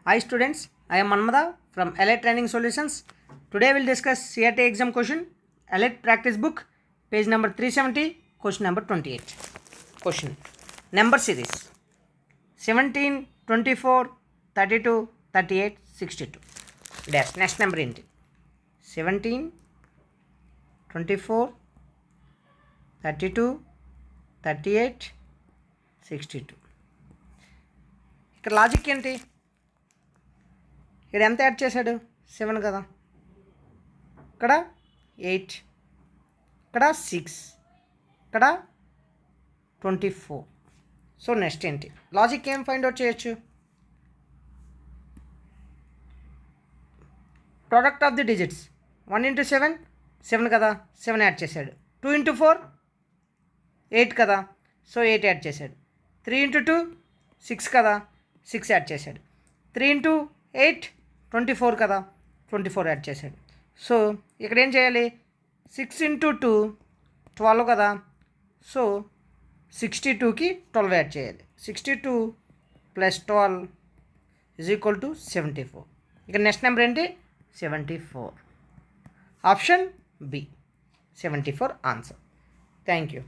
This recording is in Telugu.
Hi students, I am Manmada from Elite Training Solutions. Today we will discuss CRT exam question, Elite practice book, page number 370, question number 28. Question, number series 17, 24, 32, 38, 62. Dash, next number ఏంటి 17, 24, 32, 38, 62. ఇక్కడ లాజిక్ ఏంటి? ఇక్కడ ఎంత యాడ్ చేశాడు? 7 కదా, ఇక్కడ 8, ఇక్కడ 6, ఇక్కడ 24. సో నెక్స్ట్ ఏంటి లాజిక్? ఏం ఫైండ్ అవుట్ చేయొచ్చు? Product of the digits 1 into 7 7 కదా, 7 యాడ్ చేశాడు. 2 into 4 8 కదా, సో 8 యాడ్ చేశాడు. 3 into 2 6 కదా, 6 యాడ్ చేశాడు. 3 into 8 24 కదా, 24 యాడ్ చేశాడు. సో ఇక్కడ ఏం చేయాలి? 6 into 2 12 కదా, సో 62కి 12 యాడ్ చేయాలి. 62 + 12 = 74. ఇక నెక్స్ట్ నెంబర్ ఏంటి? 74. Option B 74 answer. Thank you.